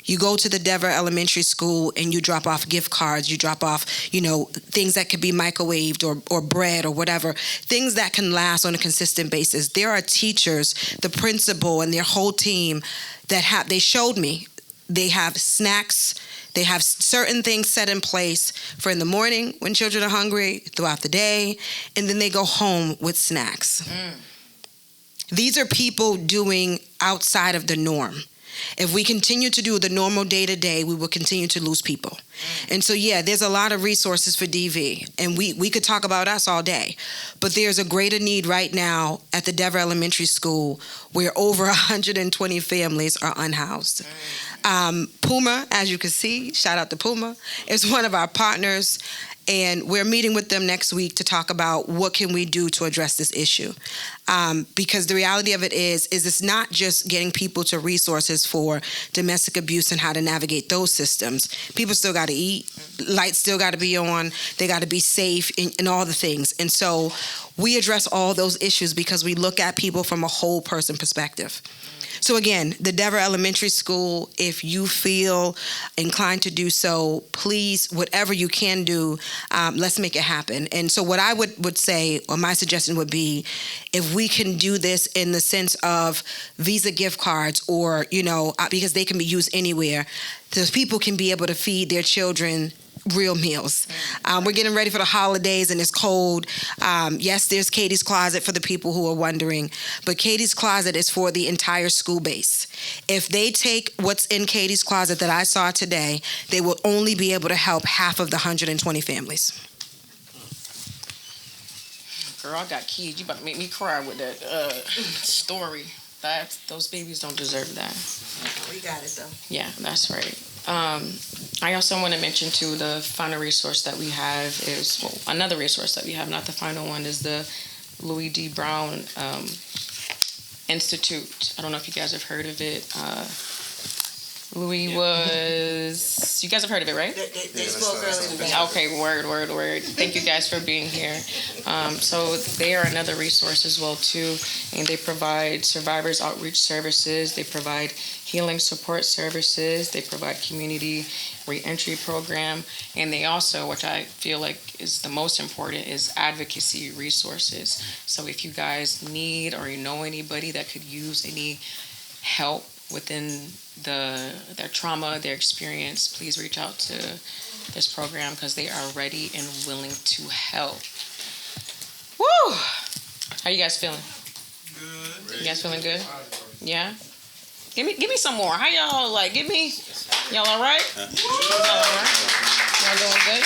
You go to the Dever Elementary School and you drop off gift cards, you drop off, things that could be microwaved or bread or whatever, things that can last on a consistent basis. There are teachers, the principal and their whole team they showed me, they have snacks, they have certain things set in place for in the morning when children are hungry, throughout the day, and then they go home with snacks. These are people doing outside of the norm. If we continue to do the normal day-to-day, we will continue to lose people. And so, there's a lot of resources for DV. And we could talk about us all day. But there's a greater need right now at the Dever Elementary School, where over 120 families are unhoused. Puma, as you can see, shout out to Puma, is one of our partners. And we're meeting with them next week to talk about what can we do to address this issue. Because the reality of it is it's not just getting people to resources for domestic abuse and how to navigate those systems. People still got to eat. Lights still got to be on. They got to be safe and all the things. And so we address all those issues because we look at people from a whole person perspective. So again, the Dever Elementary School, if you feel inclined to do so, please, whatever you can do, let's make it happen. And so what I would say, or my suggestion would be, if we can do this in the sense of Visa gift cards or, because they can be used anywhere, so people can be able to feed their children real meals. We're getting ready for the holidays and it's cold. Yes, there's Katie's Closet for the people who are wondering, but Katie's Closet is for the entire school base. If they take what's in Katie's Closet that I saw today, they will only be able to help half of the 120 families. Girl, I got kids. You about to make me cry with that story. Those babies don't deserve that. We got it though. Yeah, that's right. I also want to mention too, the final resource that we have is, another resource that we have, not the final one, is the Louis D. Brown Institute. I don't know if you guys have heard of it. Louis was, you guys have heard of it, right? They spoke earlier today. Okay, word. Thank you guys for being here. So they are another resource as well too, and they provide survivors outreach services. They provide healing support services. They provide community reentry program, and they also, which I feel like is the most important, is advocacy resources. So if you guys need or you know anybody that could use any help within their trauma, their experience, please reach out to this program because they are ready and willing to help. Woo! How you guys feeling? Good. You guys feeling good? Yeah? Give me some more. How y'all like? Y'all all right? Y'all all right? Y'all doing good?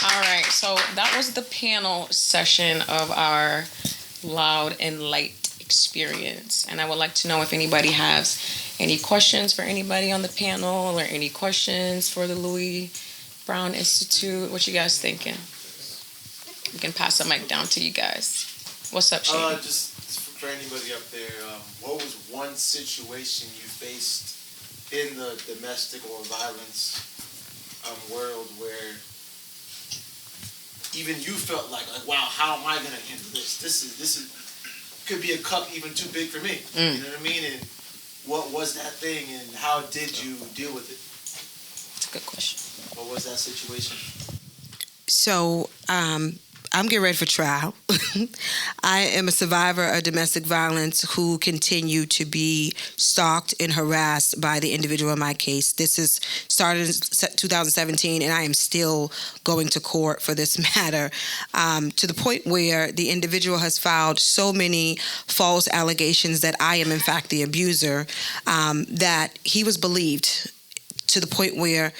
All right. So that was the panel session of our Loud Enlight experience, and I would like to know if anybody has any questions for anybody on the panel, or any questions for the Louis Brown Institute. What you guys thinking? We can pass the mic down to you guys. What's up, Shane? Just for anybody up there, what was one situation you faced in the domestic or violence world where even you felt like, wow, how am I going to handle this? This is could be a cup even too big for me. You know what I mean? And what was that thing, and how did you deal with it? That's a good question. What was that situation? So, I'm getting ready for trial. I am a survivor of domestic violence who continue to be stalked and harassed by the individual in my case. This is started in 2017, and I am still going to court for this matter, to the point where the individual has filed so many false allegations that I am in fact the abuser, that he was believed, to the point where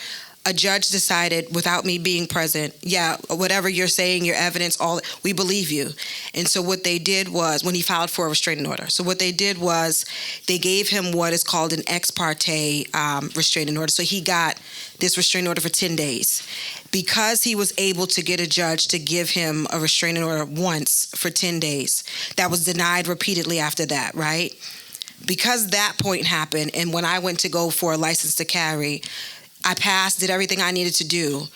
a judge decided, without me being present, yeah, whatever you're saying, your evidence, all, we believe you. And so what they did was, when he filed for a restraining order, so what they did was they gave him what is called an ex parte restraining order. So he got this restraining order for 10 days. Because he was able to get a judge to give him a restraining order once for 10 days, that was denied repeatedly after that, right? Because that point happened, and when I went to go for a license to carry, I passed, did everything I needed to do.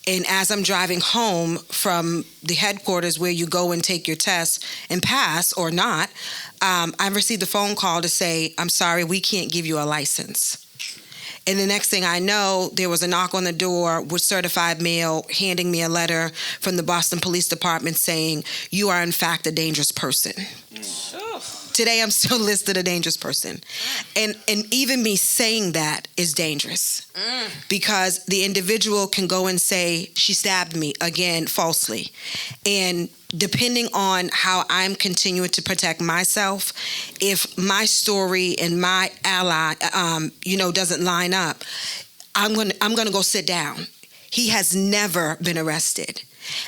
And as I'm driving home from the headquarters where you go and take your test and pass or not, I received a phone call to say, I'm sorry, we can't give you a license. And the next thing I know, there was a knock on the door with certified mail handing me a letter from the Boston Police Department saying, you are in fact a dangerous person. Today I'm still listed a dangerous person. And even me saying that is dangerous. Because the individual can go and say, she stabbed me, again, falsely. And depending on how I'm continuing to protect myself, if my story and my ally, doesn't line up, I'm gonna go sit down. He has never been arrested.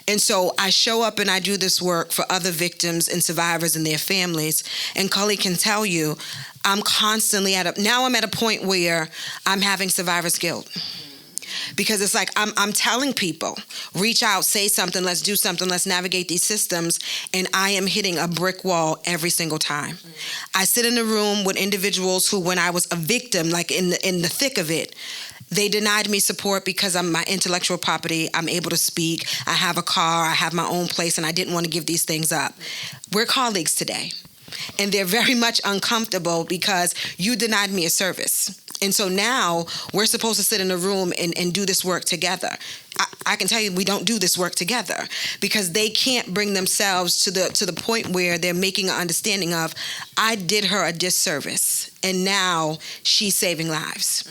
And so I show up and I do this work for other victims and survivors and their families. And Cully can tell you, I'm constantly now I'm at a point where I'm having survivor's guilt. Because it's like I'm telling people, reach out, say something, let's do something, let's navigate these systems, and I am hitting a brick wall every single time. I sit in a room with individuals who, when I was a victim, like in the thick of it, they denied me support because I'm my intellectual property. I'm able to speak. I have a car. I have my own place, and I didn't want to give these things up. We're colleagues today, and they're very much uncomfortable because you denied me a service. And so now we're supposed to sit in a room and do this work together. I can tell you we don't do this work together because they can't bring themselves to the point where they're making an understanding of, I did her a disservice and now she's saving lives.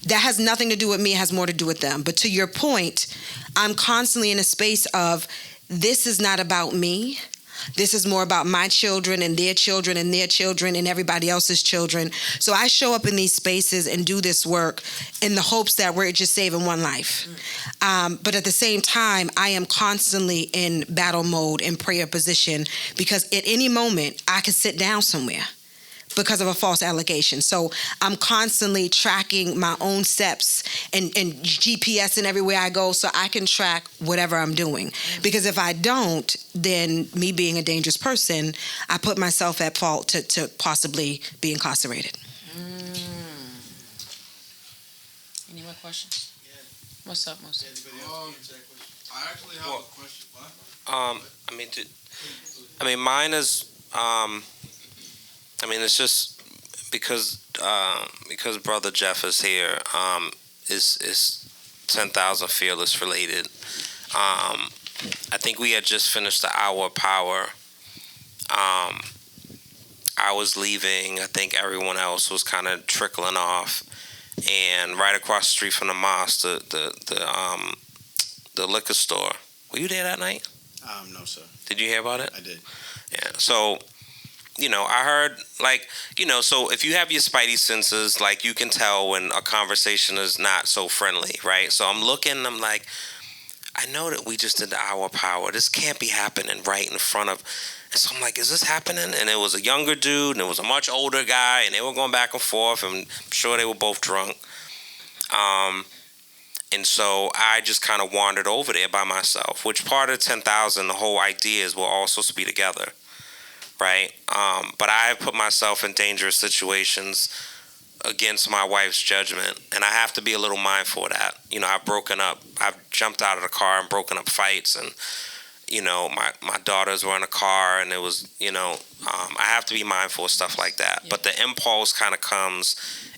That has nothing to do with me. It has more to do with them. But to your point, I'm constantly in a space of, this is not about me. This is more about my children and their children and their children and everybody else's children. So I show up in these spaces and do this work in the hopes that we're just saving one life. But at the same time, I am constantly in battle mode and prayer position because at any moment I could sit down somewhere because of a false allegation. So I'm constantly tracking my own steps and GPSing everywhere I go so I can track whatever I'm doing. Because if I don't, then me being a dangerous person, I put myself at fault to possibly be incarcerated. Any more questions? Yeah. What's up, Moses? Anybody else answer that question? I actually have a question. Mine is, it's just because Brother Jeff is here, is 10,000 Fearless related. I think we had just finished the Hour of Power. I was leaving. I think everyone else was kind of trickling off. And right across the street from the mosque, the liquor store. Were you there that night? No, sir. Did you hear about it? I did. Yeah. So I heard, like, so if you have your spidey senses, like, you can tell when a conversation is not so friendly, right? So I'm looking, I'm like, I know that we just did the hour of power. This can't be happening right in front of. And so I'm like, is this happening? And it was a younger dude, and it was a much older guy, and they were going back and forth, and I'm sure they were both drunk. And so I just kind of wandered over there by myself, which part of 10,000, the whole idea is we're all supposed to be together, right? But I have put myself in dangerous situations against my wife's judgment, and I have to be a little mindful of that. I've jumped out of the car and broken up fights, and my daughters were in a car, and it was, I have to be mindful of stuff like that. Yeah. But the impulse kind of comes,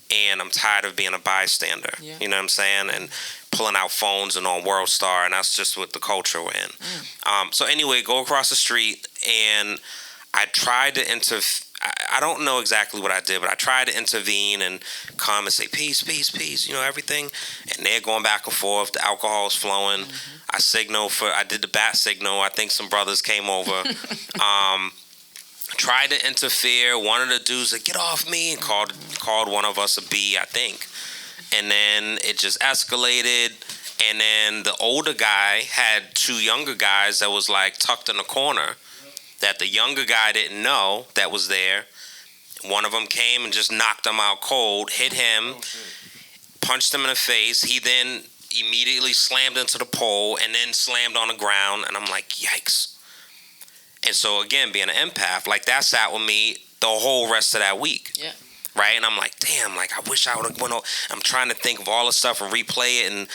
and I'm tired of being a bystander. Yeah. You know what I'm saying? And pulling out phones and on World Star, and that's just what the culture we're in. So anyway, go across the street, and I tried to I don't know exactly what I did, but I tried to intervene and come and say, peace, peace, peace, everything. And they're going back and forth. The alcohol's flowing. Mm-hmm. I did the bat signal. I think some brothers came over. Tried to interfere. One of the dudes said, get off me, and called one of us a B, I think. And then it just escalated. And then the older guy had two younger guys that was like tucked in the corner that the younger guy didn't know that was there. One of them came and just knocked him out cold, hit him, punched him in the face. He then immediately slammed into the pole and then slammed on the ground. And I'm like, yikes. And so again, being an empath, like that sat with me the whole rest of that week. Yeah. Right? And I'm like, damn, like I wish I would have went on. I'm trying to think of all the stuff and replay it, and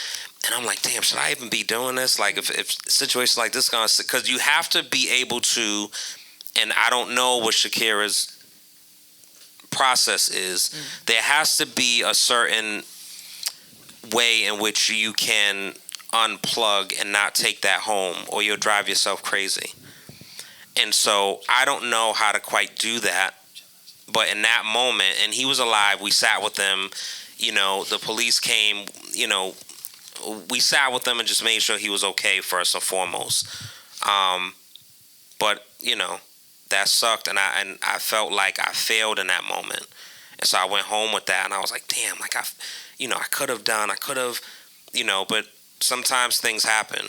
I'm like, damn, should I even be doing this? Like if situations like this gonna, because you have to be able to, and I don't know what Shaquera's process is. There has to be a certain way in which you can unplug and not take that home, or you'll drive yourself crazy. And so I don't know how to quite do that. But in that moment, and he was alive, we sat with him, the police came, we sat with him and just made sure he was okay first and foremost. But, that sucked, and I felt like I failed in that moment. And so I went home with that, and I was like, damn, like I could have, but sometimes things happen,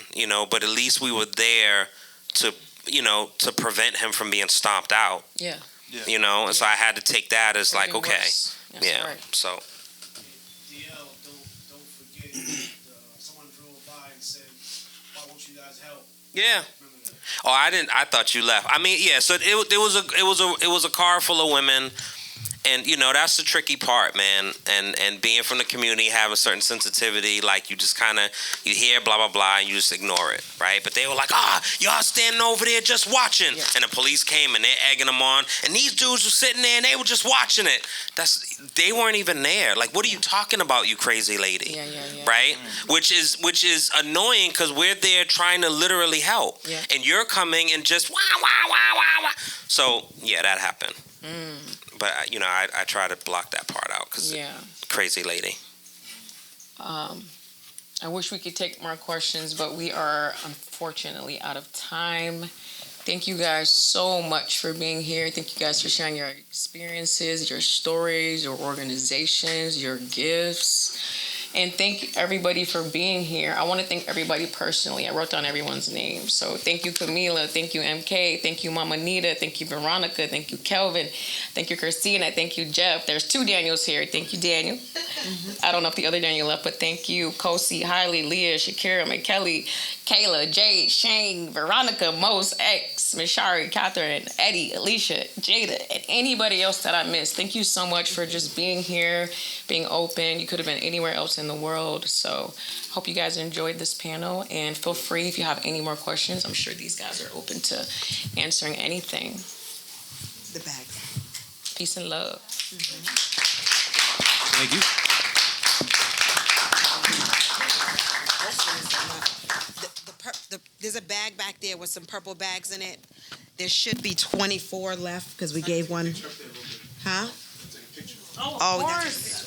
but at least we were there to prevent him from being stomped out. Yeah. Yeah. And so I had to take that as like, okay, yeah. Right. So. DL, don't forget, someone drove by and said, "Why won't you guys help?" Yeah. Oh, I didn't. I thought you left. I mean, yeah. So it was a car full of women. And, that's the tricky part, man. And being from the community, have a certain sensitivity, like you just kind of, you hear blah, blah, blah, and you just ignore it, right? But they were like, y'all standing over there just watching. Yeah. And the police came and they're egging them on. And these dudes were sitting there and they were just watching it. They weren't even there. Like, what are you talking about, you crazy lady? Yeah. Right? Mm-hmm. Which is annoying because we're there trying to literally help. Yeah. And you're coming and just wah, wah, wah, wah, wah. So, yeah, that happened. But, I try to block that part out because crazy lady. I wish we could take more questions, but we are unfortunately out of time. Thank you guys so much for being here. Thank you guys for sharing your experiences, your stories, your organizations, your gifts. And thank everybody for being here. I want to thank everybody personally. I wrote down everyone's name. So thank you, Camila. Thank you, MK. Thank you, Mama Nita. Thank you, Veronica. Thank you, Kelvin. Thank you, Christina. Thank you, Jeff. There's two Daniels here. Thank you, Daniel. I don't know if the other Daniel left, but thank you, Kosi, Hailey, Leah, Shakira, McKelly, Kayla, Jade, Shane, Veronica, Mose, X, Mishari, Catherine, Eddie, Alicia, Jada, and anybody else that I missed. Thank you so much for just being here, being open. You could have been anywhere else in the world. So hope you guys enjoyed this panel, and feel free if you have any more questions. I'm sure these guys are open to answering anything. The bag. Peace and love. Thank you. There's a bag back there with some purple bags in it. There should be 24 left because we gave one. Huh? Oh, of course.